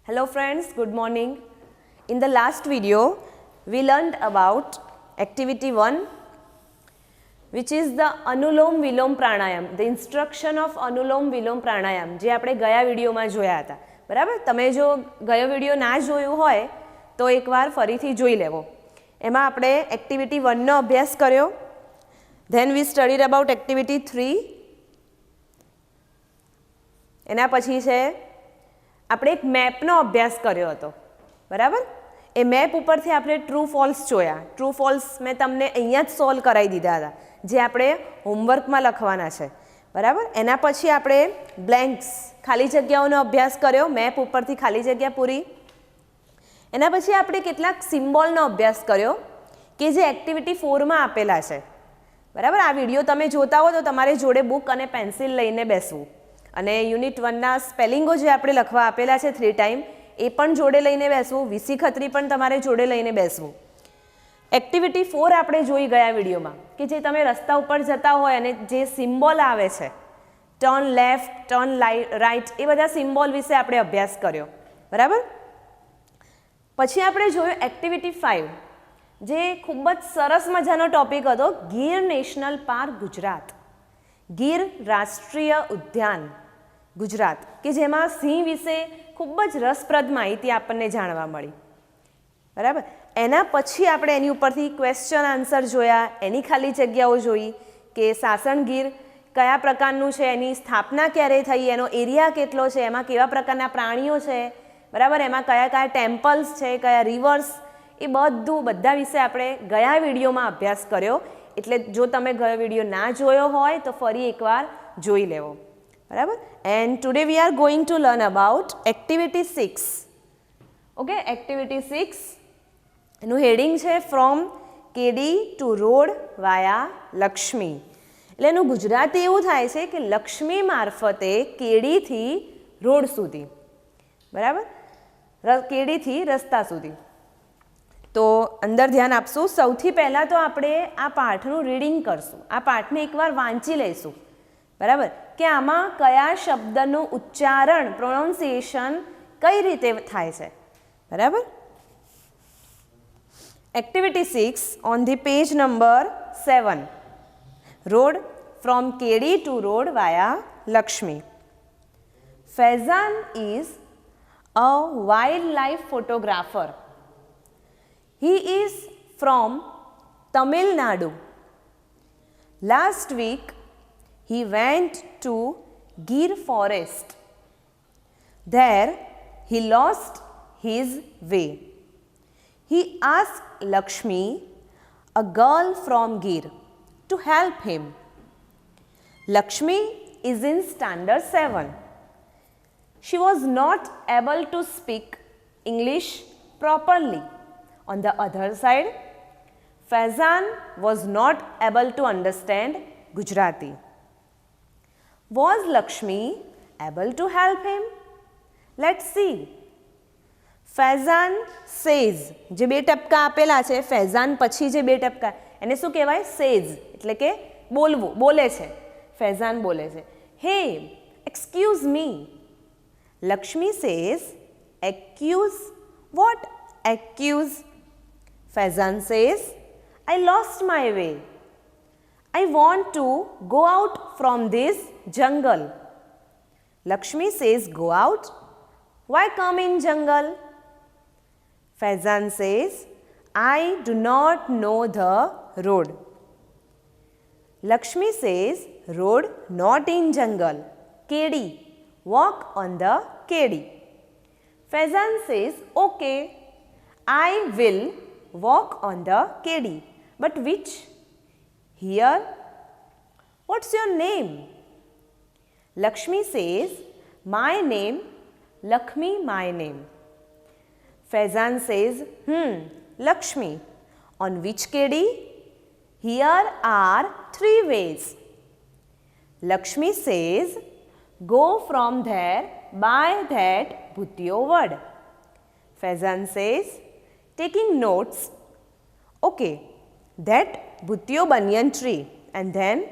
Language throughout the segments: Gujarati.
Hello friends, good morning. In the last video, we learned about activity 1, which is the Anulom Vilom Pranayam, the instruction of Anulom Vilom Pranayam, જે આપણે ગયા વિડીયોમાં જોયા હતા. બરાબર? તમે જો ગયો વિડીયો ના જોયું હોય તો એકવાર ફરીથી જોઈ લેવો. એમાં આપણે એક્ટિવિટી 1 નો અભ્યાસ કર્યો. Then we studied about activity 3. એના પછી છે આપણે એક મેપનો અભ્યાસ કર્યો હતો. બરાબર? એ મેપ ઉપરથી આપણે ટ્રુ ફોલ્સ જોયા. ટ્રુ ફોલ્સ મેં તમને અહીંયા જ સોલ્વ કરાવી દીધા હતા, જે આપણે હોમવર્કમાં લખવાના છે. બરાબર? એના પછી આપણે બ્લેન્ક્સ, ખાલી જગ્યાઓનો અભ્યાસ કર્યો, મેપ ઉપરથી ખાલી જગ્યા પૂરી. એના પછી આપણે કેટલાક સિમ્બોલનો અભ્યાસ કર્યો કે જે એક્ટિવિટી 4માં આપેલા છે. બરાબર? આ વિડીયો તમે જોતા હો તો તમારે જોડે બુક અને પેન્સિલ લઈને બેસવું, અને યુનિટ 1ના સ્પેલિંગો જે આપણે લખવા આપેલા છે 3 ટાઈમ, એ પણ જોડે લઈને બેસવું. વીસી ખત્રી પણ તમારે જોડે લઈને બેસવું. એક્ટિવિટી 4 આપણે જોઈ ગયા વિડીયોમાં કે જે તમે રસ્તા ઉપર જતા હોય અને જે સિમ્બોલ આવે છે, ટર્ન લેફ્ટ, ટર્ન રાઈટ, એ બધા સિમ્બોલ વિશે આપણે અભ્યાસ કર્યો. બરાબર? પછી આપણે જોયું એક્ટિવિટી 5, જે ખૂબ જ સરસ મજાનો ટોપિક હતો, ગીર નેશનલ પાર્ક ગુજરાત, ગીર રાષ્ટ્રીય ઉદ્યાન ગુજરાત, કે જેમાં સિંહ વિશે ખૂબ જ રસપ્રદ માહિતી આપણને જાણવા મળી. બરાબર? એના પછી આપણે એની ઉપરથી ક્વેશ્ચન આન્સર જોયા, એની ખાલી જગ્યાઓ જોઈ કે સાસણગીર કયા પ્રકારનું છે, એની સ્થાપના ક્યારે થઈ, એનો એરિયા કેટલો છે, એમાં કેવા પ્રકારના પ્રાણીઓ છે. બરાબર? એમાં કયા કયા ટેમ્પલ્સ છે, કયા રિવર્સ, એ બધા વિશે આપણે ગયા વિડીયોમાં અભ્યાસ કર્યો. એટલે જો તમે ગયો વિડીયો ના જોયો હોય તો ફરી એકવાર જોઈ લેવો. બરાબર? And today we are going to learn about activity 6. Okay, activity 6 એનું હેડિંગ છે ફ્રોમ કેડી ટુ રોડ વાયા લક્ષ્મી. એટલે એનું ગુજરાતી એવું થાય છે કે લક્ષ્મી મારફતે કેડીથી રોડ સુધી. બરાબર? કેડીથી રસ્તા સુધી. તો અંદર ધ્યાન આપશું. સૌથી પહેલાં તો આપણે આ પાઠનું રીડિંગ કરશું. આ પાઠને એકવાર વાંચી લઈશું. બરાબર? કે આમાં કયા શબ્દનું ઉચ્ચારણ, પ્રોનાઉન્સિએશન કઈ રીતે થાય છે. બરાબર? Activity 6 on the page number 7, road from કેડી to road via Lakshmi. Faizan is a wildlife photographer. He is from Tamil Nadu. Last week, he went to Gir forest. There, he lost his way. He asked Lakshmi, a girl from Gir, to help him. Lakshmi is in standard 7. She was not able to speak English properly. On the other side, Faizan was not able to understand Gujarati. Was Lakshmi able to help him? Let's see. Faizan says, જે બે ટપકા આપેલા છે, ફૈઝાન પછી જે બે ટપકા, એને શું કહેવાય? સેઝ, એટલે કે બોલવું, બોલે છે. ફૈઝાન બોલે છે, હે, excuse me. Lakshmi says, accuse. What? Accuse. Faizan says, I lost my way. I want to go out from this jungle. Lakshmi says, go out? Why come in jungle? Faizan says, I do not know the road. Lakshmi says, road not in jungle. Kedi, walk on the Kedi. Faizan says, okay, I will walk on the Kedi. But which? Here. What's your name? Lakshmi says, my name, Lakshmi, my name. Faizan says, Lakshmi, on which Kedi? Here are 3 ways. Lakshmi says, go from there by that Bhutiyo word. Faizan says, taking notes, okay, that Bhutiyo banyan tree. And then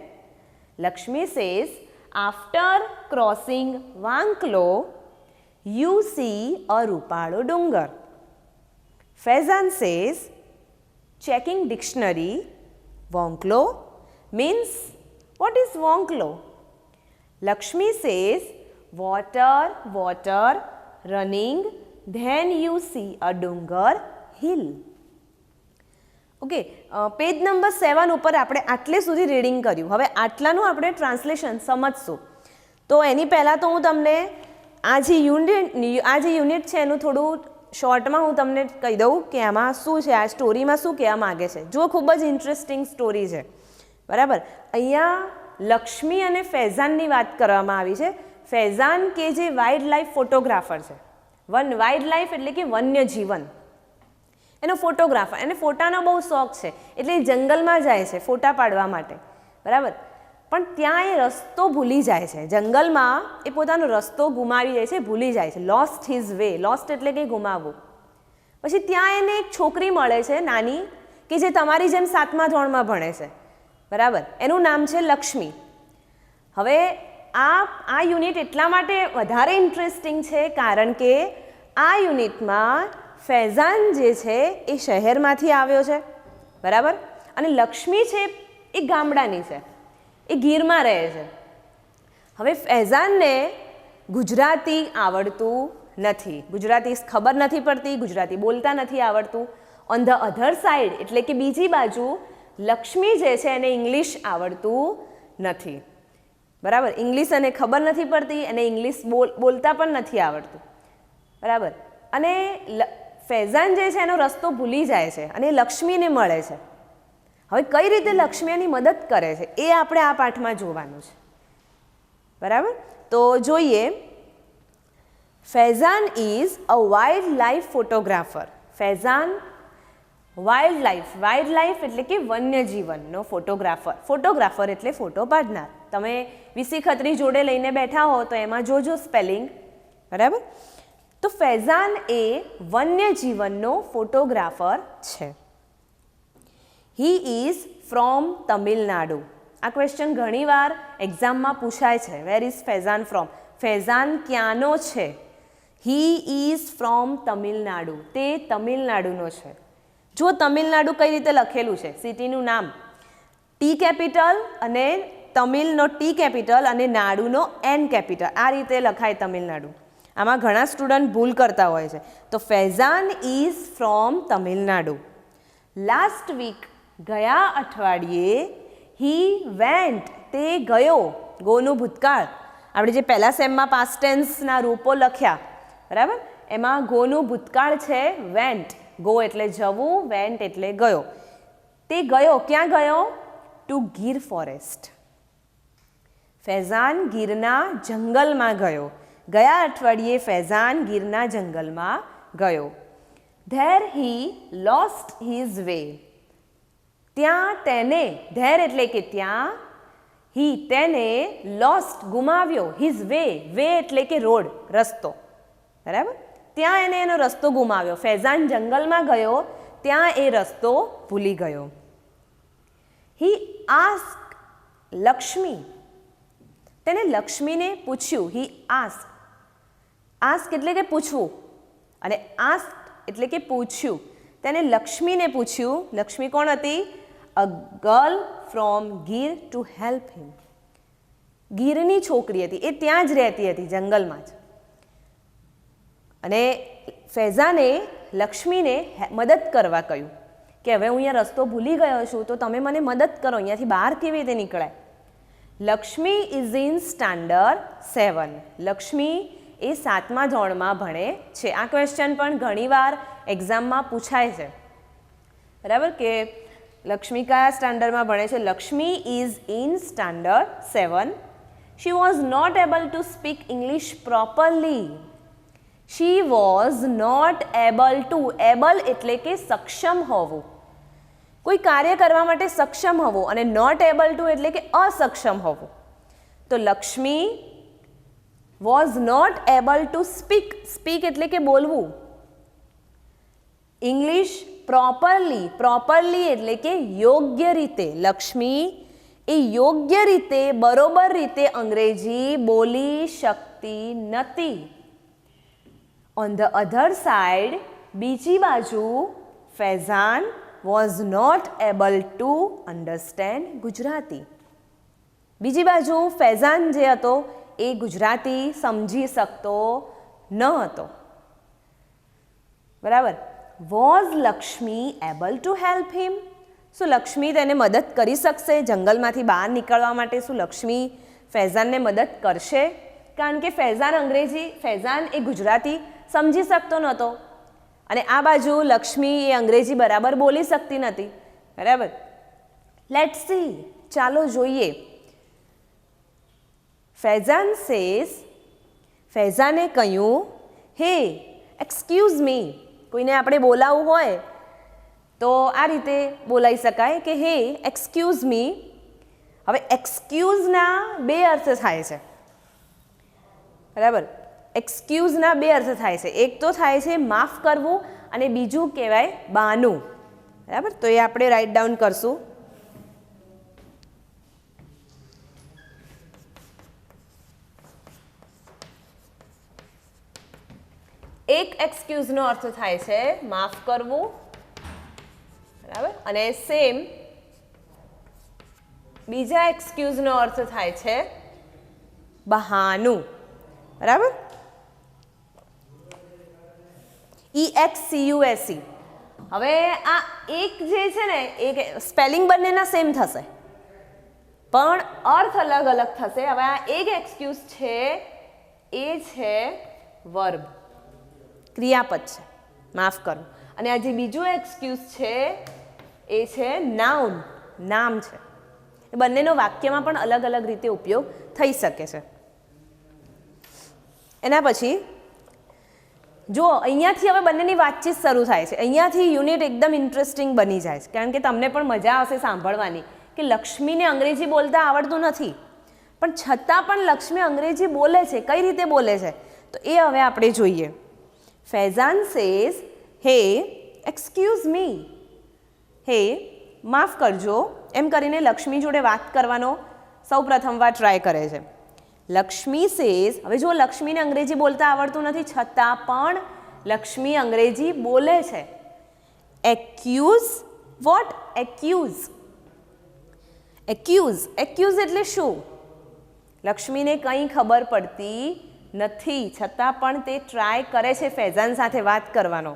Lakshmi says, after crossing Wanklo, you see a રૂપાળો ડુંગર. Faizan says checking dictionary, Wonklo means what is Wonklo? Lakshmi says water, water, running, then you see a dungar hill. Okay, page number 7 ઉપર આપણે આટલે સુધી રીડિંગ કર્યું. હવે આટલાનું આપણે ટ્રાન્સલેશન સમજશું. તો એની પહેલાં તો હું તમને આ જે યુનિટ છે એનું થોડું શોર્ટમાં હું તમને કહી દઉં કે આમાં શું છે, આ સ્ટોરીમાં શું કહેવા માગે છે. જો ખૂબ જ ઇન્ટરેસ્ટિંગ સ્ટોરી છે, બરાબર. અહીંયા લક્ષ્મી અને ફૈઝાનની વાત કરવામાં આવી છે. ફૈઝાન કે જે વાઇલ્ડ લાઈફ ફોટોગ્રાફર છે, વાઇલ્ડ લાઈફ એટલે કે વન્ય જીવન, એનો ફોટોગ્રાફર, એને ફોટાનો બહુ શોખ છે એટલે એ જંગલમાં જાય છે ફોટા પાડવા માટે, બરાબર. પણ ત્યાં એ રસ્તો ભૂલી જાય છે. જંગલમાં એ પોતાનો રસ્તો ગુમાવી જાય છે, ભૂલી જાય છે. લોસ્ટ હિઝ વે, લોસ્ટ એટલે કે ગુમાવવું. પછી ત્યાં એને એક છોકરી મળે છે નાની, કે જે તમારી જેમ 7મા ધોરણમાં ભણે છે, બરાબર. એનું નામ છે લક્ષ્મી. હવે આ યુનિટ એટલા માટે વધારે ઇન્ટરેસ્ટિંગ છે કારણ કે આ યુનિટમાં ફૈઝાન જે છે એ શહેરમાંથી આવ્યો છે, બરાબર. અને લક્ષ્મી છે એ ગામડાની છે, એ ગીરમાં રહે છે. હવે ફૈઝાનને ગુજરાતી આવડતું નથી, ગુજરાતી ખબર નથી પડતી, ગુજરાતી બોલતા નથી આવડતું. ઓન ધ અધર સાઈડ એટલે કે બીજી બાજુ લક્ષ્મી જે છે એને ઇંગ્લિશ આવડતું નથી, બરાબર. ઇંગ્લિશ એને ખબર નથી પડતી, એને ઇંગ્લિશ બોલતા પણ નથી આવડતું, બરાબર. અને ફૈઝાન જે છે એનો રસ્તો ભૂલી જાય છે અને લક્ષ્મીને મળે છે. હવે કઈ રીતે લક્ષ્મી એની મદદ કરે છે એ આપણે આ પાઠમાં જોવાનું છે, બરાબર. તો જોઈએ. Faizan is a wildlife photographer. Faizan wild life એટલે કે વન્ય જીવનનો ફોટોગ્રાફર એટલે ફોટો પાડનાર. તમે વીસી ખત્રી જોડે લઈને બેઠા હો તો એમાં જોજો સ્પેલિંગ, બરાબર. તો ફૈઝાન એ વન્ય જીવનનો ફોટોગ્રાફર છે. He is from Tamil Nadu. આ ક્વેશ્ચન ઘણીવાર એક્ઝામમાં પૂછાય છે. Where is Faizan from? Faizan ક્યાંનો છે? He is from Tamil Nadu. તે તમિલનાડુનો છે. જો તમિલનાડુ કઈ રીતે લખેલું છે, સિટીનું નામ ટી કેપિટલ અને તમિલનો ટી કેપિટલ અને નાડુનો એન કેપિટલ, આ રીતે લખાય તમિલનાડુ. આમાં ઘણા સ્ટુડન્ટ ભૂલ કરતા હોય છે. તો Faizan is from Tamil Nadu. Last week ગયા અઠવાડિયે હી વેન્ટ, તે ગયો. ગોનું ભૂતકાળ, આપણે જે પહેલા સેમમાં પાસ્ટ ટેન્સના રૂપો લખ્યા, બરાબર, એમાં ગોનું ભૂતકાળ છે વેન્ટ. ગો એટલે જવું, વેન્ટ એટલે ગયો. તે ગયો, ક્યાં ગયો? Two Gir forest. ફૈઝાન ગીરના જંગલમાં ગયો. ગયા અઠવાડિયે ફૈઝાન ગીરના જંગલમાં ગયો. There he lost his way. ત્યાં તેને, ધેર એટલે કે ત્યાં, હી તેને, લોસ્ટ ગુમાવ્યો, હિઝ વે, વે એટલે કે રોડ, રસ્તો, બરાબર. ત્યાં એને એનો રસ્તો ગુમાવ્યો. ફૈઝાન જંગલમાં ગયો, ત્યાં એ રસ્તો ભૂલી ગયો. હી આસ્ક લક્ષ્મી. તેને લક્ષ્મીને પૂછ્યું. હી આસ્ક, આસ્ક એટલે કે પૂછવું અને આસ્ક એટલે કે પૂછ્યું. તેને લક્ષ્મીને પૂછ્યું. લક્ષ્મી કોણ હતી? A girl from Gir to help him. ગીરની છોકરી હતી, એ ત્યાં જ રહેતી હતી, જંગલમાં જ. અને ફૈઝાને લક્ષ્મીને મદદ કરવા કહ્યું કે હવે હું અહીંયા રસ્તો ભૂલી ગયો છું તો તમે મને મદદ કરો, અહીંયાથી બહાર કેવી રીતે નીકળાય. Lakshmi is in standard 7. Lakshmi એ 7મા ધોરણમાં ભણે છે. આ ક્વેશ્ચન પણ ઘણીવાર એક્ઝામમાં પૂછાય છે, બરાબર, કે લક્ષ્મી કયા સ્ટાન્ડર્ડમાં ભણે છે. Lakshmi is in standard 7. She was not able to speak English properly. She was not able to, able એટલે કે સક્ષમ હોવું, કોઈ કાર્ય કરવા માટે સક્ષમ હોવું, અને નોટ એબલ ટુ એટલે કે અસક્ષમ હોવું. તો Lakshmi was not able to speak, speak એટલે કે બોલવું, ઇંગ્લિશ પ્રોપરલી, પ્રોપરલી એટલે કે યોગ્ય રીતે. લક્ષ્મી એ યોગ્ય રીતે, બરોબર રીતે અંગ્રેજી બોલી શકતી નથી. ઓન ધ અધર સાઇડ, બીજી બાજુ, Faizan was not able to understand Gujarati. બીજી બાજુ ફૈઝાન જે હતો એ ગુજરાતી સમજી શકતો ન હતો. બરાબર. Was Lakshmi able to help him? શું લક્ષ્મી તેને મદદ કરી શકશે જંગલમાંથી બહાર નીકળવા માટે? શું લક્ષ્મી ફૈઝાનને મદદ કરશે? કારણ કે ફૈઝાન એ ગુજરાતી સમજી શકતો નહોતો અને આ બાજુ લક્ષ્મી એ અંગ્રેજી બરાબર બોલી શકતી નહોતી. બરાબર. લેટ્સ સી, ચાલો જોઈએ. ફૈઝાન સેઝ, ફૈઝાને કહ્યું, હે એક્સક્યુઝ મી. કોઈને આપણે બોલાવવું હોય તો આ રીતે બોલાવી શકાય કે હે એક્સક્યુઝ મી. હવે એક્સક્યુઝના બે અર્થ થાય છે. બરાબર. એક્સક્યુઝના બે અર્થ થાય છે. એક તો થાય છે માફ કરવું અને બીજું કહેવાય બહાનું. બરાબર. તો એ આપણે રાઇટ ડાઉન કરશું. એક એક્સક્યુઝનો અર્થ થાય છે માફ કરવું. બરાબર. અને સેમ બીજા એક્સક્યુઝનો અર્થ થાય છે બહાનું. બરાબર. EXCUSE. હવે આ એક જે છે ને એ સ્પેલિંગ બંનેના સેમ થશે પણ અર્થ અલગ અલગ થશે. હવે આ એક એક્સક્યુઝ છે એ છે વર્બ, ક્રિયાપદ છે, માફ કરો. અને આ જે બીજું એક્સક્યુઝ છે એ છે નાઉન, નામ છે. એ બંનેનો વાક્યમાં પણ અલગ અલગ રીતે ઉપયોગ થઈ શકે છે. એના પછી જુઓ, અહીંયાથી હવે બંનેની વાતચીત શરૂ થાય છે. અહીંયાથી યુનિટ એકદમ ઇન્ટરેસ્ટિંગ બની જાય છે કારણ કે તમને પણ મજા આવશે સાંભળવાની કે લક્ષ્મીને અંગ્રેજી બોલતા આવડતું નથી પણ છતાં પણ લક્ષ્મી અંગ્રેજી બોલે છે. કઈ રીતે બોલે છે તો એ હવે આપણે જોઈએ. ફૈઝાન સેઝ, હે એક્સક્યુઝ મી. હે માફ કરજો એમ કરીને લક્ષ્મી જોડે વાત કરવાનો સૌ પ્રથમવાર ટ્રાય કરે છે. લક્ષ્મી સેઝ, હવે જો લક્ષ્મીને અંગ્રેજી બોલતા આવડતું નથી છતાં પણ લક્ષ્મી અંગ્રેજી બોલે છે. Accuse, what? Accuse. Accuse, accuse એટલે શું? લક્ષ્મીને કંઈ ખબર પડતી નથી છતાં પણ તે ટ્રાય કરે છે ફૈઝાન સાથે વાત કરવાનો.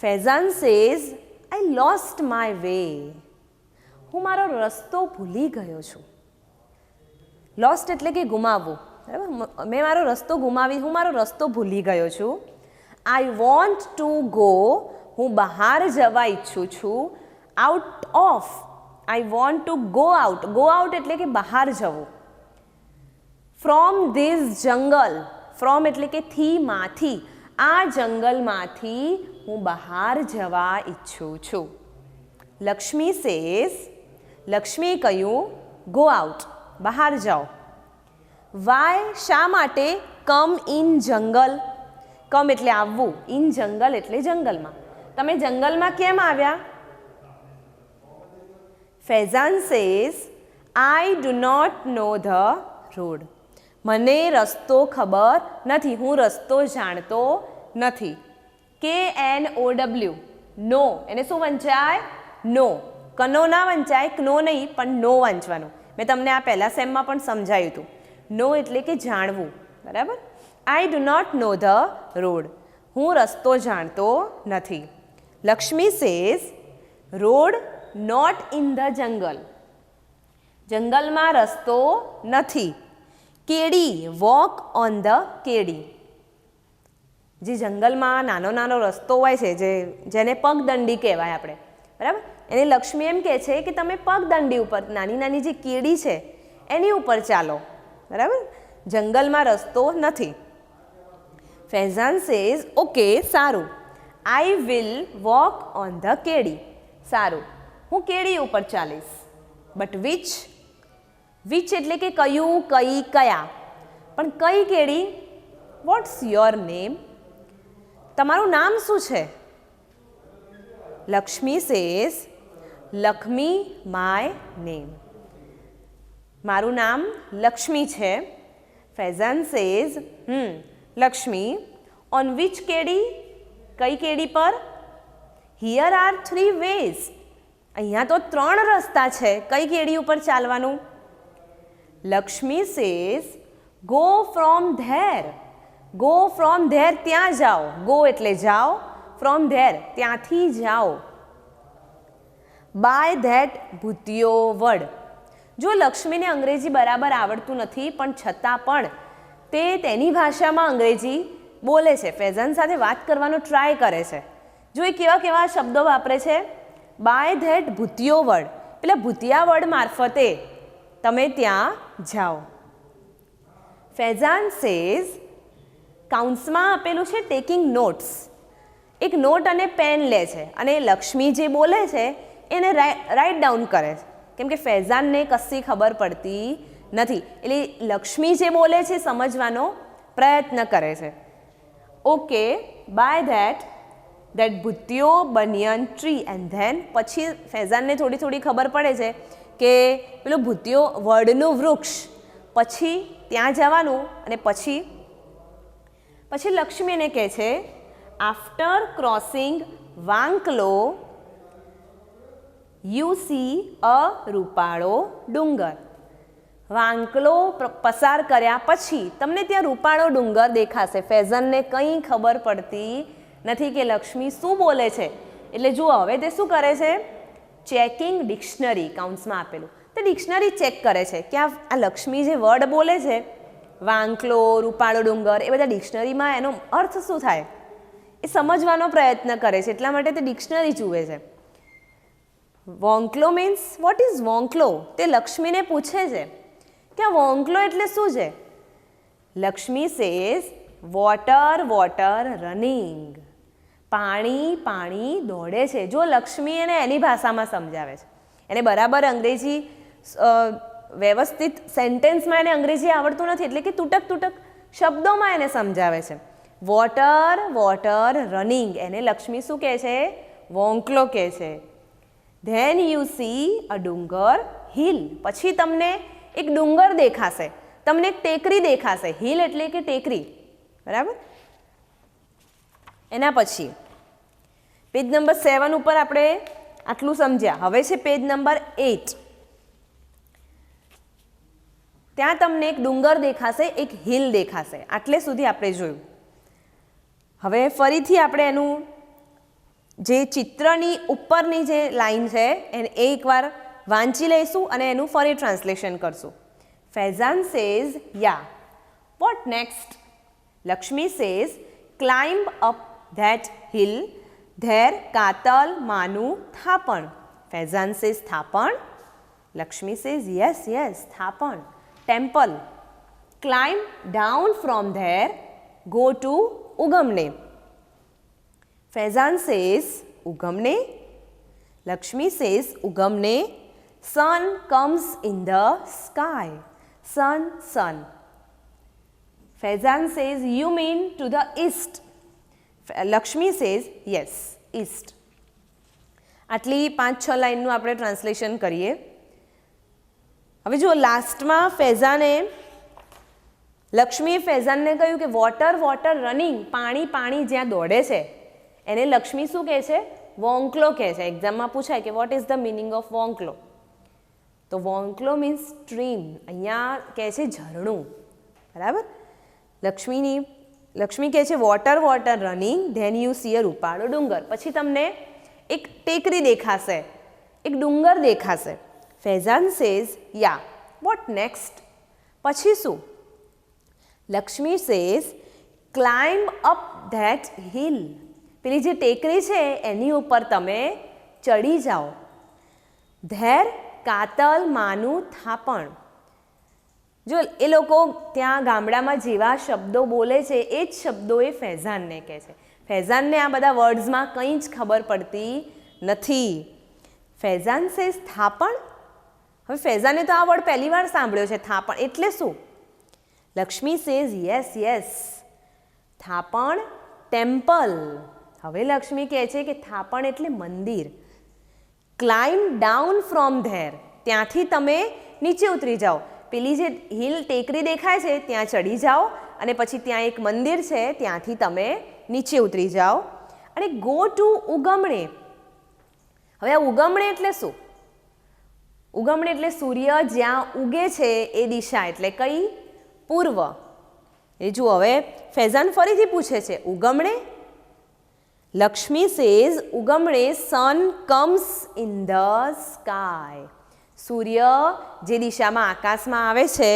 Faizan says, I lost my way. હું મારો રસ્તો ભૂલી ગયો છું. લોસ્ટ એટલે કે ગુમાવવું. બરાબર. મેં મારો રસ્તો ગુમાવી, હું મારો રસ્તો ભૂલી ગયો છું. આઈ વોન્ટ ટુ ગો, હું બહાર જવા ઈચ્છું છું. Out of, I want to go out. Go out એટલે કે બહાર જવું. ફ્રોમ ધીસ જંગલ, ફ્રોમ એટલે કે થી, માંથી. આ જંગલમાંથી હું બહાર જવા ઈચ્છું છું. લક્ષ્મી સેઝ, લક્ષ્મીએ કહ્યું ગો આઉટ, બહાર જાઓ. વાય, શા માટે? કમ ઇન જંગલ. કમ એટલે આવવું, ઇન જંગલ એટલે જંગલમાં. તમે જંગલમાં કેમ આવ્યા? Faizan says, I do not know the road. મને રસ્તો ખબર નથી, હું રસ્તો જાણતો નથી. KNOW, નો. એને શું વંચાય? નો. કનો ના વંચાય, કનો નહીં પણ નો વાંચવાનું. મેં તમને આ પહેલા સેમમાં પણ સમજાવ્યું હતું. નો એટલે કે જાણવું. બરાબર. I do not know the road. હું રસ્તો જાણતો નથી. Lakshmi says, road not in the jungle. જંગલમાં રસ્તો નથી. કેડી, વોક ઓન ધ કેડી. જે જંગલમાં નાનો નાનો રસ્તો હોય છે જેને પગદંડી કહેવાય આપણે. બરાબર. એને લક્ષ્મી એમ કહે છે કે તમે પગદંડી ઉપર, નાની નાની જે કેડી છે એની ઉપર ચાલો. બરાબર. જંગલમાં રસ્તો નથી. ફૈઝાન સેઝ, ઓકે, સારું. I will walk on the કેડી. સારું, હું કેડી ઉપર ચાલીશ. બટ વિચ, વિચ એટલે કે કયું, કઈ, કયા. પણ કઈ કેડી? What's your name? તમારું નામ શું છે? Lakshmi says, Lakshmi my name. મારું નામ લક્ષ્મી છે. Faizan says, Lakshmi, on which કેડી? કઈ કેડી પર? Here are 3 ways. અહીંયા તો 3 રસ્તા છે. કઈ કેડી ઉપર ચાલવાનું? Lakshmi says go from there. Go from there, ત્યાં જાઓ. ગો એટલે જાઓ, ફ્રોમ ધેર ત્યાંથી જાઓ. બાય ધેટ ભૂતિયો વડ. જો લક્ષ્મીને અંગ્રેજી બરાબર આવડતું નથી પણ છતાં પણ તે તેની ભાષામાં અંગ્રેજી બોલે છે, ફૈઝાન સાથે વાત કરવાનો ટ્રાય કરે છે. જો એ કેવા કેવા શબ્દો વાપરે છે? બાય ધેટ ભૂતિયો વડ, પેલા ભૂતિયા વડ મારફતે તમે ત્યાં જાઓ. ફૈઝાન સેઝ, કાઉન્સમાં આપેલું છે ટેકિંગ નોટ્સ. એક નોટ અને પેન લે છે અને લક્ષ્મી જે બોલે છે એને રાઇટ ડાઉન કરે છે, કેમ કે ફૈઝાનને કશી ખબર પડતી નથી, એટલે લક્ષ્મી જે બોલે છે સમજવાનો પ્રયત્ન કરે છે. ઓકે, બાય ધેટ ભૂતિયો બનિયન ટ્રી એન્ડ ધેન, પછી ફૈઝાનને થોડી થોડી ખબર પડે છે કે પેલું ભૂતિયો વડનું વૃક્ષ, પછી ત્યાં જવાનું. અને પછી લક્ષ્મીને કહે છે after crossing વાંકલો you see a રૂપાળો ડુંગર. વાંકલો પસાર કર્યા પછી તમને ત્યાં રૂપાળો ડુંગર દેખાશે. ફૈઝાનને કંઈ ખબર પડતી નથી કે લક્ષ્મી શું બોલે છે, એટલે જુઓ હવે તે શું કરે છે? ચેકિંગ ડિક્શનરી, કાઉન્સમાં આપેલું તે ડિક્શનરી ચેક કરે છે કે આ લક્ષ્મી જે વર્ડ બોલે છે વાંકલો, રૂપાળો ડુંગર, એ બધા ડિક્શનરીમાં એનો અર્થ શું થાય એ સમજવાનો પ્રયત્ન કરે છે, એટલા માટે તે ડિક્શનરી જુએ છે. વોંકલો મીન્સ વોટ ઇઝ વોંકલો? તે લક્ષ્મીને પૂછે છે કે આ વોંકલો એટલે શું છે? Lakshmi says water water running. પાણી પાણી દોડે છે. જો લક્ષ્મી એને એની ભાષામાં સમજાવે છે, એને બરાબર અંગ્રેજી વ્યવસ્થિત સેન્ટેન્સમાં એને અંગ્રેજી આવડતું નથી, એટલે કે તૂટક તૂટક શબ્દોમાં એને સમજાવે છે. વોટર વોટર રનિંગ, એને લક્ષ્મી શું કહે છે? વોંકલો કહે છે. ધેન યુ સી અ ડુંગર હિલ, પછી તમને એક ડુંગર દેખાશે, તમને એક ટેકરી દેખાશે. હિલ એટલે કે ટેકરી, બરાબર. એના પછી પેજ નંબર 7 ઉપર આપણે આટલું સમજ્યા. હવે છે પેજ નંબર 8. ત્યાં તમને એક ડુંગર દેખાશે, એક હિલ દેખાશે. આટલે સુધી આપણે જોયું. હવે ફરીથી આપણે એનું જે ચિત્રની ઉપરની જે લાઈન છે એને એકવાર વાંચી લઈશું અને એનું ફરી ટ્રાન્સલેશન કરશું. Faizan says ya. What next? Lakshmi says climb up that hill there કાતલ માનું થાપણ. ફૈઝાન સેઝ થાપણ. લક્ષ્મી સેઝ યસ યસ થાપણ. Temple. Climb down from there go to ઉગમને. ફૈઝાન સેઝ ઉગમને. લક્ષ્મી સેઝ ઉગમને. sun comes in the sky. sun sun. Faizan says you mean to the east. Lakshmi says yes east. આટલી 5-6 લાઈનનું આપણે ટ્રાન્સલેશન કરીએ. હવે જો લાસ્ટમાં ફૈઝાને લક્ષ્મીએ ફૈઝાનને કહ્યું કે વોટર વોટર રનિંગ, પાણી પાણી જ્યાં દોડે છે એને લક્ષ્મી શું કહે છે? વોંકલો કહે છે. એક્ઝામમાં પૂછાય કે what is the meaning of વોંકલો? તો વોંકલો મીન્સ સ્ટ્રીમ, અહીંયા કહે છે ઝરણું, બરાબર. લક્ષ્મી કહે છે water water running then you see a રૂપાળો ડુંગર, પછી તમને એક ટેકરી દેખાશે, એક ડુંગર દેખાશે. Faizan says ya. What next? પછી શું? Lakshmi says climb up that hill. પેલી જે ટેકરી છે એની ઉપર તમે ચડી જાઓ. ધેર કાતલ માનું થાપણ. જો એ લોકો ત્યાં ગામડામાં જેવા શબ્દો બોલે છે એ જ શબ્દો એ ફૈઝાનને કહે છે. ફૈઝાનને આ બધા વર્ડ્સમાં કંઈ જ ખબર પડતી નથી. ફૈઝાન સેઝ થાપણ. હવે ફૈઝાને તો આ વર્ડ પહેલી વાર સાંભળ્યો છે, થાપણ એટલે શું? લક્ષ્મી સેઝ યસ યસ થાપણ. ટેમ્પલ. હવે લક્ષ્મી કહે છે કે થાપણ એટલે મંદિર. ક્લાઇમ્બ ડાઉન ફ્રોમ ધેર, ત્યાંથી તમે નીચે ઉતરી જાઓ. પેલી જે હિલ ટેકરી દેખાય છે ત્યાં ચડી જાઓ અને પછી ત્યાં એક મંદિર છે, ત્યાંથી તમે નીચે ઉતરી જાઓ અને ગો ટુ ઉગમણે. હવે આ ઉગમણે એટલે શું? ઉગમણે એટલે સૂર્ય જ્યાં ઉગે છે એ દિશા, એટલે કઈ? પૂર્વ. એ જુઓ, હવે ફૈઝાન ફરીથી પૂછે છે ઉગમણે. લક્ષ્મી સેઝ ઉગમણે sun comes in the sky. સૂર્ય જે દિશામાં આકાશમાં આવે છે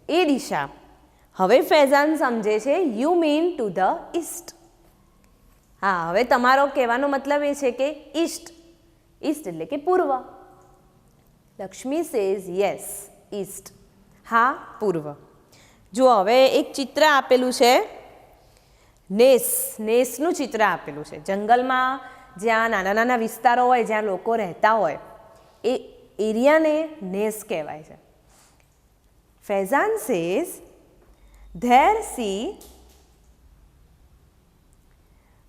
એ દિશા. હવે ફૈઝાન સમજે છે you mean to the East. હા, હવે તમારો કહેવાનો મતલબ એ છે કે ઈસ્ટ. ઈસ્ટ એટલે કે પૂર્વ. Lakshmi says yes East. હા, પૂર્વ. જો હવે એક ચિત્ર આપેલું છે, નેસનું ચિત્ર આપેલું છે. જંગલમાં જ્યાં નાના નાના વિસ્તારો હોય, જ્યાં લોકો રહેતા હોય, એ એરિયાને નેસ કહેવાય છે. Faizan says there C,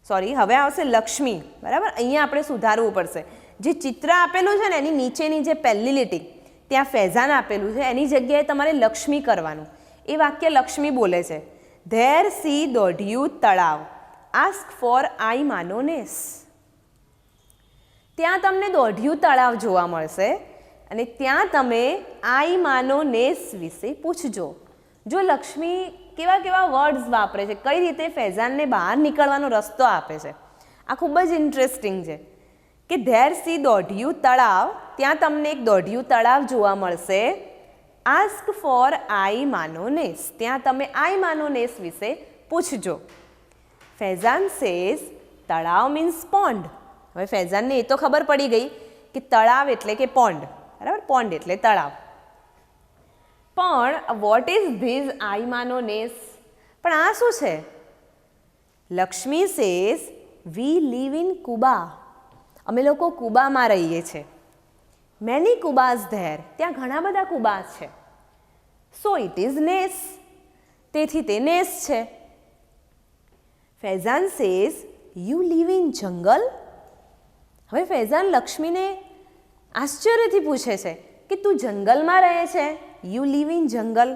sorry, હવે આવશે લક્ષ્મી. બરાબર, અહીંયા આપણે સુધારવું પડશે. જે ચિત્ર આપેલું છે ને એની નીચેની જે પહેલી લીટી, ત્યાં ફૈઝાન આપેલું છે, એની જગ્યાએ તમારે લક્ષ્મી કરવાનું. એ વાક્ય લક્ષ્મી બોલે છે. ધેર સી દોઢિયું તળાવ, આસ્ક ફોર આઈ માનો નેસ. ત્યાં તમને દોઢિયું તળાવ જોવા મળશે અને ત્યાં તમે આઈ માનો નેસ વિશે પૂછજો. જો લક્ષ્મી કેવા કેવા વર્ડ્સ વાપરે છે, કઈ રીતે ફૈઝાનને બહાર નીકળવાનો રસ્તો આપે છે, આ ખૂબ જ ઇન્ટરેસ્ટિંગ છે. કે ધેર સી દોઢિયું તળાવ, ત્યાં તમને એક દોઢિયું તળાવ જોવા મળશે. આસ્ક ફોર આઈ માનો નેસ, ત્યાં તમે આઈ માનો નેસ વિશે પૂછજો. ફૈઝાન સેઝ તળાવ મીન્સ પોન્ડ. હવે ફૈઝાનને એ તો ખબર પડી ગઈ કે તળાવ એટલે કે પોન્ડ. બરાબર, પોન્ડ એટલે તળાવ. પણ વોટ ઇઝ ધીઝ આઈ માનો નેસ? પણ આ શું છે? Lakshmi says we live in Kuba. અમે લોકો કુબામાં રહીએ છીએ. મેની કુબાઝ ધેર, ત્યાં ઘણા બધા કુબાઝ છે. સો ઇટ ઇઝ નેસ, તેથી તે નેસ છે. Faizan says you live in જંગલ. હવે ફૈઝાન લક્ષ્મીને આશ્ચર્યથી પૂછે છે કે તું જંગલમાં રહે છે. યુ લીવ ઇન જંગલ.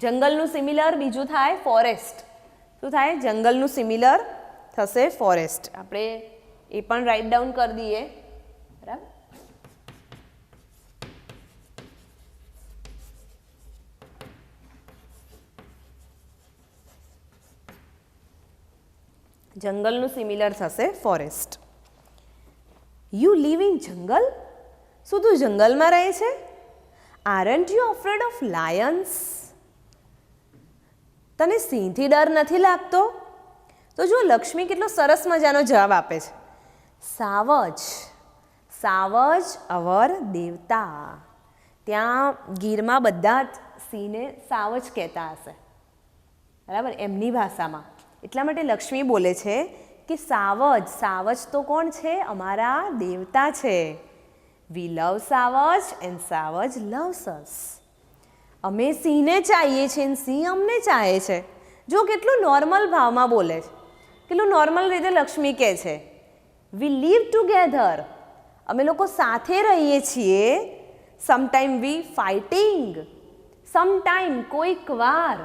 જંગલનું સિમિલર બીજું થાય ફોરેસ્ટ. શું થાય? જંગલનું સિમિલર થશે ફોરેસ્ટ. આપણે એ પણ રાઇટ ડાઉન કરી દઈએ. બરાબર, જંગલનું સિમિલર થશે ફોરેસ્ટ. યુ લીવ ઇન જંગલ. શું તું જંગલમાં રહે છે? Aren't you afraid of Lions. તને સિંહથી ડર નથી લાગતો? તો જો લક્ષ્મી કેટલો સરસ મજાનો જવાબ આપે છે. સાવજ, સાવજ અવર દેવતા. ત્યાં ગીરમાં બધા જ સિંહને સાવજ કહેતા હશે. બરાબર, એમની ભાષામાં. એટલા માટે લક્ષ્મી બોલે છે કે સાવજ, સાવજ તો કોણ છે? અમારા દેવતા છે. વી લવ સાવજ એન્ડ સાવજ લવ્સ અસ. અમે સિંહને ચાહીએ છીએ અને સિંહ અમને ચાહે છે. જો કેટલું નોર્મલ ભાવમાં બોલે છે, કેટલું નોર્મલ રીતે લક્ષ્મી કહે છે. વી લીવ ટુગેધર. અમે લોકો સાથે રહીએ છીએ. સમટાઈમ વી ફાઇટિંગ. સમટાઈમ, કોઈક વાર.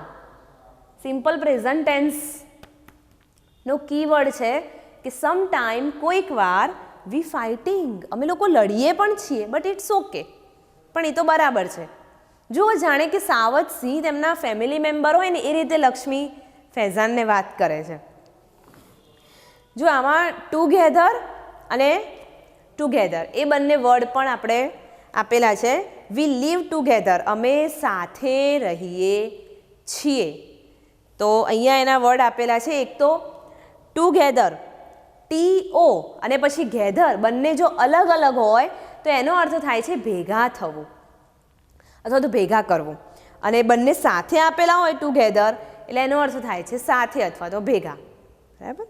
સિમ્પલ પ્રેઝન્ટ ટેન્સ નો કીવર્ડ છે કે સમટાઈમ, કોઈક વાર. વી ફાઇટિંગ, અમે લોકો લડીએ પણ છીએ, બટ ઇટ્સ ઓકે. પણ એ તો બરાબર છે. જો જાણે કે સાવજ સિંહ તેમના ફેમિલી મેમ્બર હોય ને એ રીતે લક્ષ્મી ફૈઝાનને વાત કરે છે. જો આમાં ટુગેધર અને ટુગેધર એ બંને વર્ડ પણ આપણે આપેલા છે. વી લીવ ટુગેધર, અમે સાથે રહીએ છીએ. તો અહીંયા એના વર્ડ આપેલા છે. એક તો ટુગેધર, TO અને પછી ગેધર, બંને જો અલગ અલગ હોય તો એનો અર્થ થાય છે ભેગા થવું અથવા તો ભેગા કરવું. અને બંને સાથે આપેલા હોય ટુગેધર એટલે એનો અર્થ થાય છે સાથે અથવા તો ભેગા. બરાબર,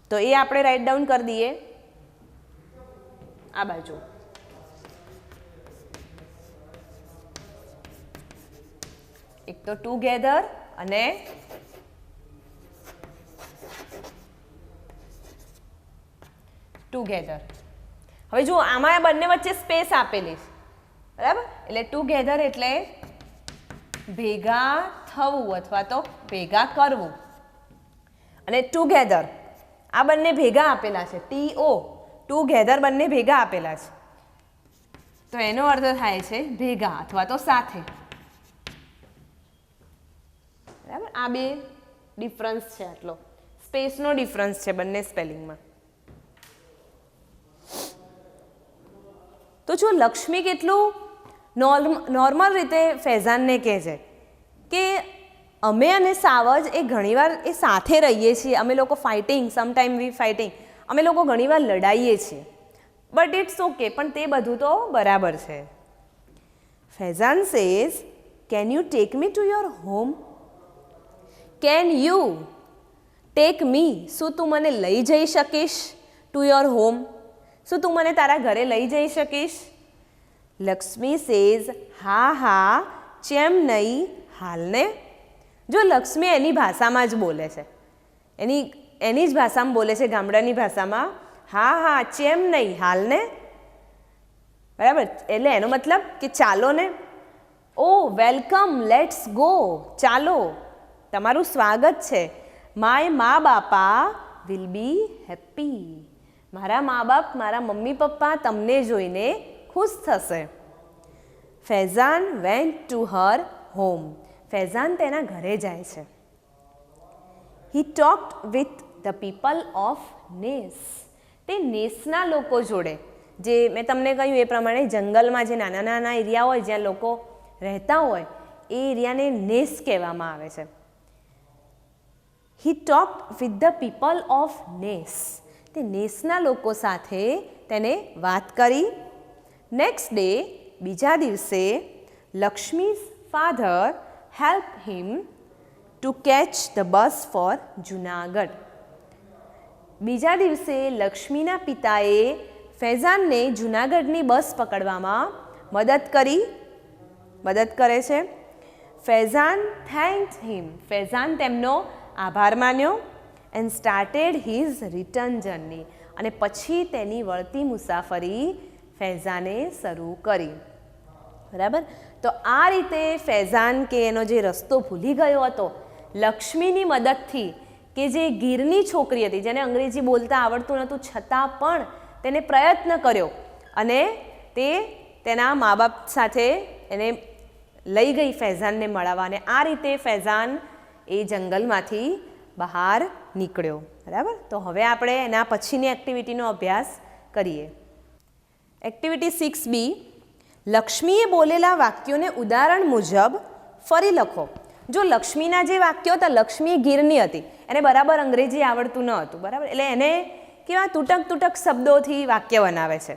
તો એ આપણે રાઇટ ડાઉન કરી દઈએ આ બાજુ. એક તો ટુગેધર અને ટુગેધર. હવે જુઓ, આમાં બંને વચ્ચે સ્પેસ આપેલી છે. બરાબર, એટલે ટુગેધર એટલે ભેગા થવું અથવા તો ભેગા કરવું. અને ટુગેધર આ બંને ભેગા આપેલા છે, TO ટુગેધર બંને ભેગા આપેલા છે, તો એનો અર્થ થાય છે ભેગા અથવા તો સાથે. બરાબર, આ બે ડિફરન્સ છે, આટલો સ્પેસનો ડિફરન્સ છે બંને સ્પેલિંગમાં. તો જો લક્ષ્મી કેટલું નોર્મલ રીતે ફૈઝાનને કહે છે કે અમે અને સાવજ એ ઘણીવાર એ સાથે રહીએ છીએ, અમે લોકો ફાઇટિંગ, સમટાઈમ વી ફાઇટિંગ, અમે લોકો ઘણીવાર લડાઈએ છીએ, બટ ઇટ્સ ઓકે, પણ તે બધું તો બરાબર છે. Faizan says, can you take me to your home? Can you take મી, શું તું મને લઈ જઈ શકીશ? ટુ યોર હોમ, શું તું મને તારા ઘરે લઈ જઈ શકીશ? લક્ષ્મી સેઝ, હા હા, ચેમ નહીં, હાલને. જો લક્ષ્મી એની ભાષામાં જ બોલે છે, એની જ ભાષામાં બોલે છે, ગામડાની ભાષામાં, હા હા, ચેમ નહીં, હાલને. બરાબર, એટલે એનો મતલબ કે ચાલો ને. ઓ વેલકમ, લેટ્સ ગો, ચાલો, તમારું સ્વાગત છે. માય મા બાપા વિલ બી હેપી, મારા મા બાપ, મારા મમ્મી પપ્પા તમને જોઈને ખુશ થશે. Faizan went to her home, Faizan તેના ઘરે જાય છે. હી talked with the people of નેસ, તે નેસના લોકો જોડે, જે મેં તમને કહ્યું એ પ્રમાણે જંગલમાં જે નાના નાના એરિયા હોય જ્યાં લોકો રહેતા હોય એ એરિયાને નેસ કહેવામાં આવે છે. હી talked with the people of નેસ, તે નેસના લોકો સાથે તેને વાત કરી. નેક્સ્ટ ડે, બીજા દિવસે, Lakshmi's father help him to catch the bus for Junagadh. બીજા દિવસે લક્ષ્મીના પિતાએ ફૈઝાનને જુનાગઢની બસ પકડવામાં મદદ કરે છે. ફૈઝાન થેન્ક્સ હિમ, ફૈઝાન તેમનો આભાર માન્યો. And started his return journey, અને પછી તેની વળતી મુસાફરી ફૈઝાને શરૂ કરી. બરાબર, તો આ રીતે ફૈઝાન કે એનો જે રસ્તો ભૂલી ગયો હતો લક્ષ્મીની મદદથી, કે જે ગીરની છોકરી હતી જેને અંગ્રેજી બોલતા આવડતું નહોતું છતાં પણ તેને પ્રયત્ન કર્યો અને તે તેના મા બાપ સાથે એને લઈ ગઈ ફૈઝાનને મળવા, અને આ રીતે ફૈઝાન એ જંગલમાંથી બહાર નીકળ્યો. બરાબર, તો હવે આપણે એના પછીની એક્ટિવિટીનો અભ્યાસ કરીએ. એક્ટિવિટી 6B, લક્ષ્મીએ બોલેલા વાક્યોને ઉદાહરણ મુજબ ફરી લખો. જો લક્ષ્મીના જે વાક્યો હતા, લક્ષ્મી ગીરની હતી, એને બરાબર અંગ્રેજી આવડતું ન હતું, બરાબર, એટલે એને કેવા તૂટક શબ્દોથી વાક્ય બનાવે છે.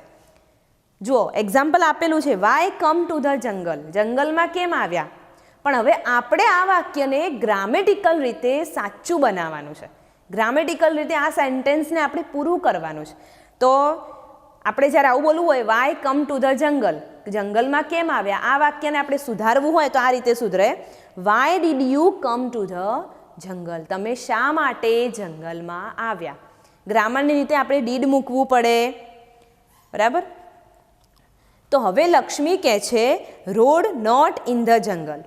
જુઓ, એક્ઝામ્પલ આપેલું છે, Y come to the jungle, જંગલમાં કેમ આવ્યા. પણ હવે આપણે આ વાક્યને ગ્રામેટિકલ રીતે સાચું બનાવવાનું છે. ગ્રામેટિકલ રીતે આ સેન્ટેન્સને આપણે પૂરું કરવાનું છે. તો આપણે જ્યારે આવું બોલવું હોય, Y come to the jungle, જંગલમાં કેમ આવ્યા, આ વાક્યને આપણે સુધારવું હોય તો આ રીતે સુધરે, why did you come to the jungle, તમે શા માટે જંગલમાં આવ્યા. ગ્રામરની રીતે આપણે ડીડ મૂકવું પડે. બરાબર, તો હવે લક્ષ્મી કહે છે, road not in the jungle,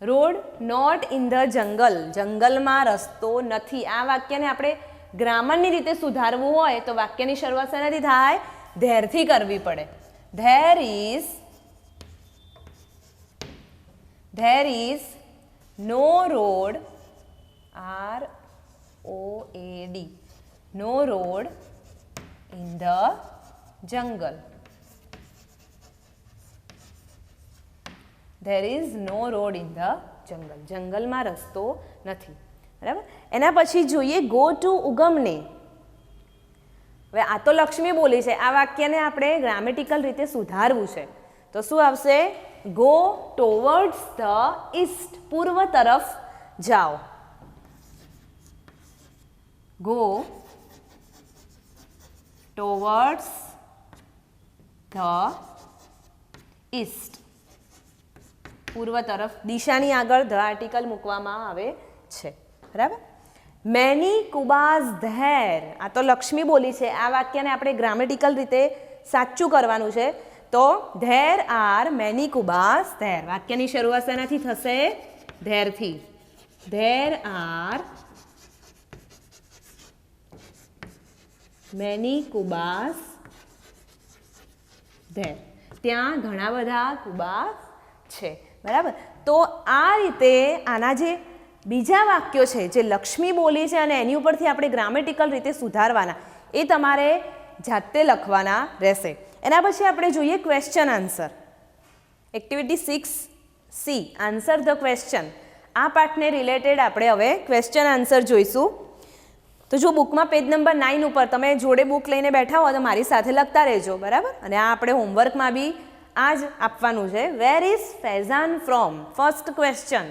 road not in the jungle, જંગલમાં રસ્તો નથી. આ વાક્યને આપણે ગ્રામરની રીતે સુધારવું હોય તો વાક્યની શરૂઆત શેનાથી થાય? ધેરથી કરવી પડે. There is no road, ROAD, no road in the jungle. There is no road in the jungle, જંગલમાં રસ્તો નથી. બરાબર, એના પછી જોઈએ ગો ટુ ઉગમને. હવે આ તો લક્ષ્મી બોલી છે, આ વાક્યને આપણે ગ્રામેટિકલ રીતે સુધારવું છે. તો શું આવશે? ગો ટુવર્ડ્સ ધ ઈસ્ટ, પૂર્વ તરફ જાઓ. ગો ટુવર્ડ્સ ધ ઈસ્ટ, પૂર્વ તરફ, દિશાની આગળ ધ આર્ટિકલ મૂકવામાં આવે છે. બરાબર, મેની કુબાઝ ધેર, આ તો લક્ષ્મી બોલી છે, આ વાક્યને આપણે ગ્રામેટિકલ રીતે સાચું કરવાનું છે. તો ધેર આર મેની કુબાઝ ધેર, વાક્યની શરૂઆત શેનાથી થશે? ધેરથી. ધેર આર મેની કુબાસ ધેર. ત્યાં ઘણા બધા કુબાસ છે. બરાબર. તો આ રીતે આના જે બીજા વાક્યો છે જે લક્ષ્મી બોલી છે અને એની ઉપરથી આપણે ગ્રામેટિકલ રીતે સુધારવાના એ તમારે જાતે લખવાના રહેશે. એના પછી આપણે જોઈએ question answer. Activity 6C answer the question. આ પાઠને રિલેટેડ આપણે હવે ક્વેશ્ચન આન્સર જોઈશું. તો જો બુકમાં પેજ નંબર 9 ઉપર તમે જોડે બુક લઈને બેઠા હો તો મારી સાથે લખતા રહેજો. બરાબર. અને આ આપણે હોમવર્કમાં બી આ જ આપવાનું છે. Where is Faizan from? First question,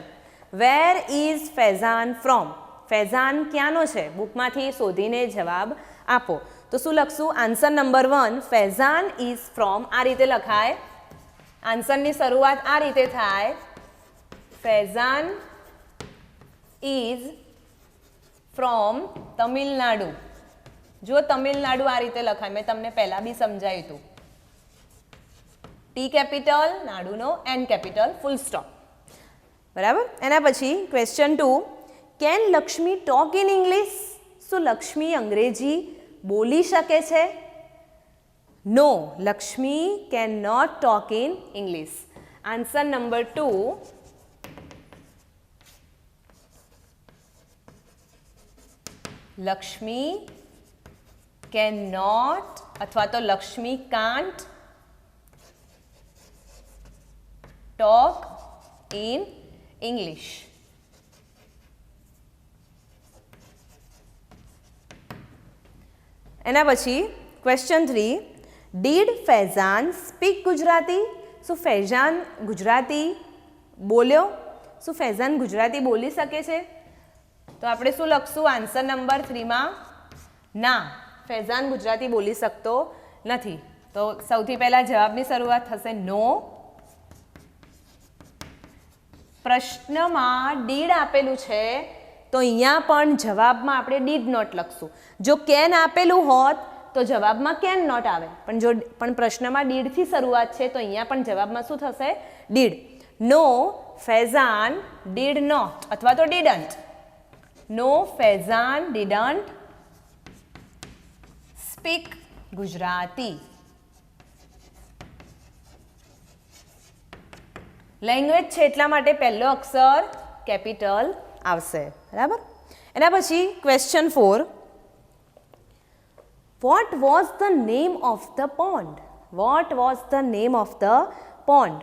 where is Faizan from? Faizan ક્યાંનો છે? બુકમાંથી શોધીને જવાબ આપો. તો શું લખશું? Answer number 1 Faizan is from. આ રીતે લખાય. આન્સરની શરૂઆત આ રીતે થાય, ફૈઝાન ઇઝ ફ્રોમ તમિલનાડુ. જો તમિલનાડુ આ રીતે લખાય, મેં તમને પહેલાં બી સમજાવ્યું હતું. ટી કેપિટલ, નાડુનો એન કેપિટલ, ફૂલ સ્ટોપ. બરાબર. એના પછી question 2, can Lakshmi talk in English? શું લક્ષ્મી અંગ્રેજી બોલી શકે છે? No, Lakshmi can not talk in English. Answer number 2 Lakshmi can not અથવા તો Lakshmi can't talk in English. એના પછી question 3, did Faizan speak Gujarati? શું ફૈઝાન ગુજરાતી બોલ્યો? શું ફૈઝાન ગુજરાતી બોલી શકે છે? તો આપણે શું લખશું આન્સર નંબર 3માં? ના, ફૈઝાન ગુજરાતી બોલી શકતો નથી. તો સૌથી પહેલાં જવાબની શરૂઆત થશે નો. પ્રશ્નમાં ડીડ આપેલું છે તો અહીંયા પણ જવાબમાં આપણે ડીડ નોટ લખશું. જો કેન આપેલું હોત તો જવાબમાં કેન નોટ આવે, પણ પ્રશ્નમાં ડીડથી શરૂઆત છે તો અહીંયા પણ જવાબમાં શું થશે? Did. No Faizan did not અથવા તો didn't. No Faizan didn't speak Gujarati. Language છે એટલા માટે પહેલો અક્ષર કેપિટલ આવશે. બરાબર. એના પછી question 4, vote was the name of the pond? Vote was the name of the pond?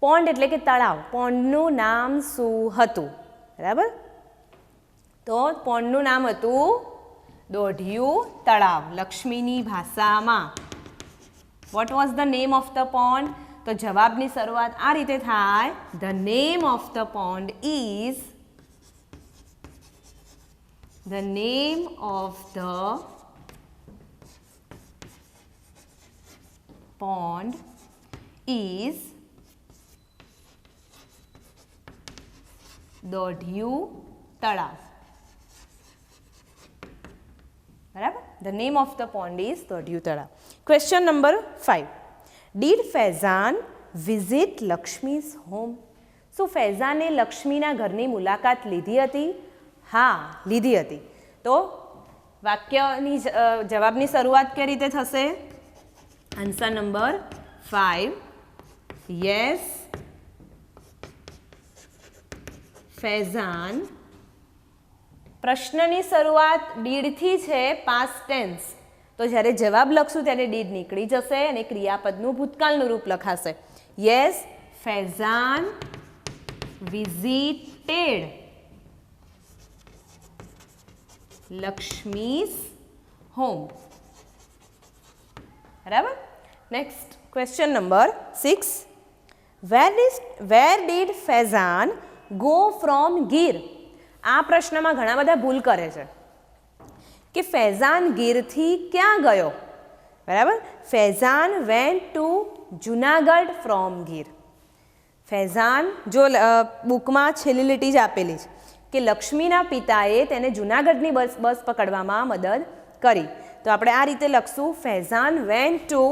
Pond એટલે કે તળાવ. પોન્ડનું નામ શું હતું? બરાબર. તો પોન્ડનું નામ હતું દોઢિયું તળાવ લક્ષ્મીની ભાષામાં. What was the name of the pond? તો જવાબની શરૂઆત આ રીતે થાય, the name of the pond is, the name of the pond is દોઢિયું તળાવ. બરાબર. The name of the pond is દોઢિયું તળાવ. Question number 5, did Faizan visit Lakshmi's home? શું ફૈઝાને લક્ષ્મીના ઘરની મુલાકાત લીધી હતી? હા, લીધી હતી. તો વાક્યની જવાબની શરૂઆત કઈ રીતે થશે? Answer number 5, yes Faizan. પ્રશ્નની શરૂઆત ડીડથી છે, પાસ્ટ ટેન્સ. તો જ્યારે જવાબ લખશું ત્યારે ડીડ નીકળી જશે અને ક્રિયાપદનું ભૂતકાળનું રૂપ લખાશે. Yes Faizan visited Lakshmi's home. બરાબર. Next question number 6, where did Faizan go from Gir? આ પ્રશ્નમાં ઘણા બધા ભૂલ કરે છે કે ફૈઝાન ગીરથી ક્યાં ગયો? બરાબર. Faizan went two Junagadh from Gir. Faizan, જો બુકમાં છેલ્લી લીટી જ આપેલી છે કે લક્ષ્મીના પિતાએ તેને જુનાગઢની બસ પકડવામાં મદદ કરી. તો આપણે આ રીતે લખશું, Faizan went to,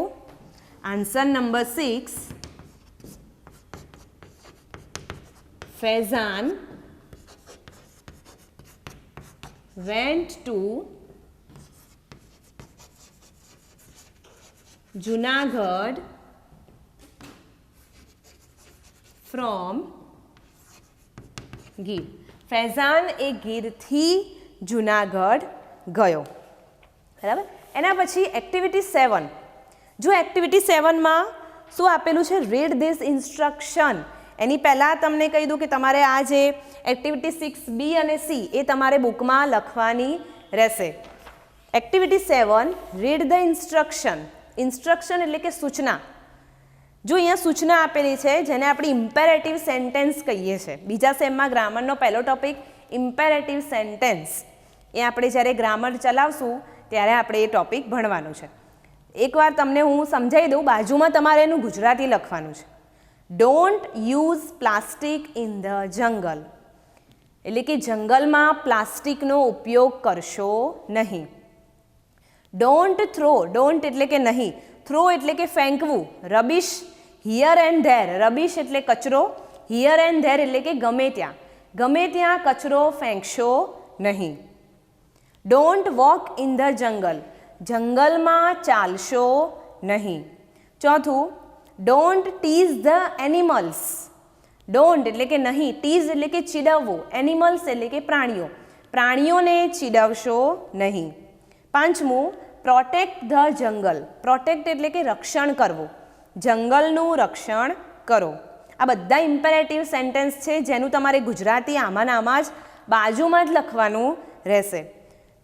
answer number 6 Faizan went to Junagadh from Gir. Faizan એ ગીરથી જુનાગઢ ગયો. બરાબર. એના પછી એક્ટિવિટી 7. જો એક્ટિવિટી 7માં શું આપેલું છે? Read this instruction. એની પહેલાં તમને કહી દઉં કે તમારે આ જે એક્ટિવિટી 6B અને C એ તમારે બુકમાં લખવાની રહેશે. Activity 7 read the instruction. Instruction એટલે કે સૂચના. જો અહીંયા સૂચના આપેલી છે જેને આપણે ઇમ્પેરેટિવ સેન્ટેન્સ કહીએ છીએ. બીજા સેમમાં ગ્રામરનો પહેલો ટોપિક ઇમ્પેરેટિવ સેન્ટેન્સ. એ આપણે જ્યારે ગ્રામર ચલાવશું ત્યારે આપણે એ ટોપિક ભણવાનું છે. એકવાર તમને હું સમજાવી દઉં. બાજુમાં તમારે એનું ગુજરાતી લખવાનું છે. Don't use plastic in the જંગલ. એટલે કે જંગલમાં પ્લાસ્ટિકનો ઉપયોગ કરશો નહીં. Don't throw. ડોન્ટ એટલે કે નહીં. થ્રો એટલે કે ફેંકવું. Rubbish here and there. Rubbish એટલે કચરો. હિયર એન્ડ ધેર એટલે કે ગમે ત્યાં કચરો ફેંકશો નહીં. Don't walk in the jungle. જંગલમાં ચાલશો નહીં. ચોથું, don't tease the animals. Don't એટલે કે નહીં. ટીઝ એટલે કે ચીડવવું. એનિમલ્સ એટલે કે પ્રાણીઓ. પ્રાણીઓને ચીડવશો નહીં. પાંચમું, પ્રોટેક્ટ ધ જંગલ. પ્રોટેક્ટ એટલે કે રક્ષણ કરવું. જંગલનું રક્ષણ કરો. આ બધા ઇમ્પેરેટિવ સેન્ટેન્સ છે જેનું તમારે ગુજરાતી આમાં જ બાજુમાં જ લખવાનું રહેશે.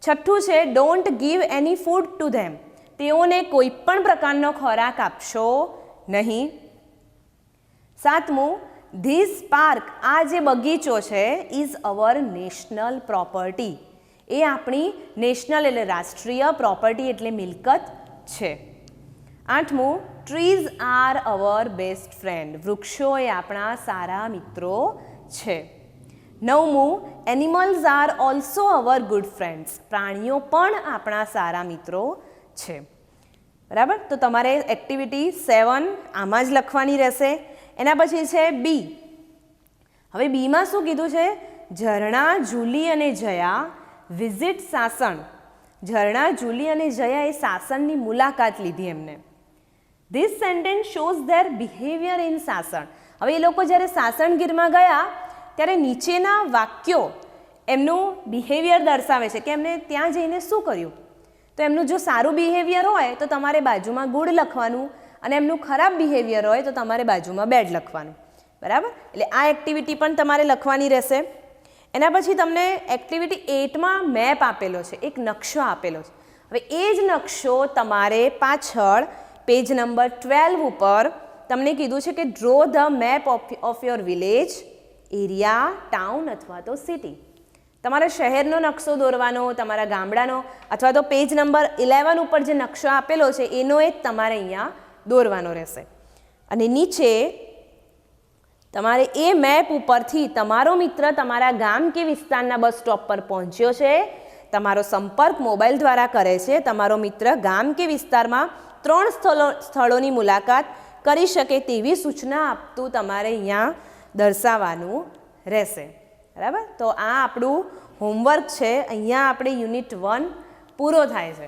છઠ્ઠું છે don't give any food to them. તેઓને કોઈ પણ પ્રકારનો ખોરાક આપશો નહીં. સાતમું, ધીસ પાર્ક. આ જે બગીચો છે ઇઝ અવર નેશનલ પ્રોપર્ટી. એ આપણી નેશનલ એટલે રાષ્ટ્રીય, પ્રોપર્ટી એટલે મિલકત છે. આઠમું, trees are our best friend. વૃક્ષો એ આપણા સારા મિત્રો છે. નવમું, animals are also our good friends. પ્રાણીઓ પણ આપણા સારા મિત્રો છે. બરાબર. તો તમારે એક્ટિવિટી 7 આમાં જ લખવાની રહેશે. એના પછી છે બી. હવે બીમાં શું કીધું છે? ઝરણા, જુલી અને જયા વિઝિટ સાસણ. ઝરણા, જુલી અને જયા એ સાસણની મુલાકાત લીધી એમને. This sentence shows there behaviour in Sasan. હવે એ લોકો જ્યારે સાસણગીરમાં ગયા ત્યારે નીચેના વાક્યો એમનું બિહેવિયર દર્શાવે છે કે એમને ત્યાં જઈને શું કર્યું. તો એમનું જો સારું બિહેવિયર હોય તો તમારે બાજુમાં ગુડ લખવાનું, અને એમનું ખરાબ બિહેવિયર હોય તો તમારે બાજુમાં બેડ લખવાનું. બરાબર. એટલે આ એક્ટિવિટી પણ તમારે લખવાની રહેશે. એના પછી તમને એક્ટિવિટી 8માં મેપ આપેલો છે, એક નકશો આપેલો છે. હવે એ જ નકશો તમારે પાછળ પેજ નંબર 12 ઉપર તમને કીધું છે કે draw the map of your village, area, town અથવા તો સિટી. તમારે શહેરનો નકશો દોરવાનો, તમારા ગામડાનો, અથવા તો પેજ નંબર 11 ઉપર જે નકશો આપેલો છે એનો જ તમારે અહીંયા દોરવાનો રહેશે. અને નીચે તમારે એ મેપ ઉપરથી તમારો મિત્ર તમારા ગામ કે વિસ્તારના બસ સ્ટોપ પર પહોંચ્યો છે, તમારો સંપર્ક મોબાઈલ દ્વારા કરે છે, તમારો મિત્ર ગામ કે વિસ્તારમાં 3 સ્થળોની મુલાકાત કરી શકે તેવી સૂચના આપતું તમારે અહીંયા દર્શાવવાનું રહેશે. બરાબર. તો આ આપણું હોમવર્ક છે. અહીંયા આપણે યુનિટ 1 પૂરો થાય છે.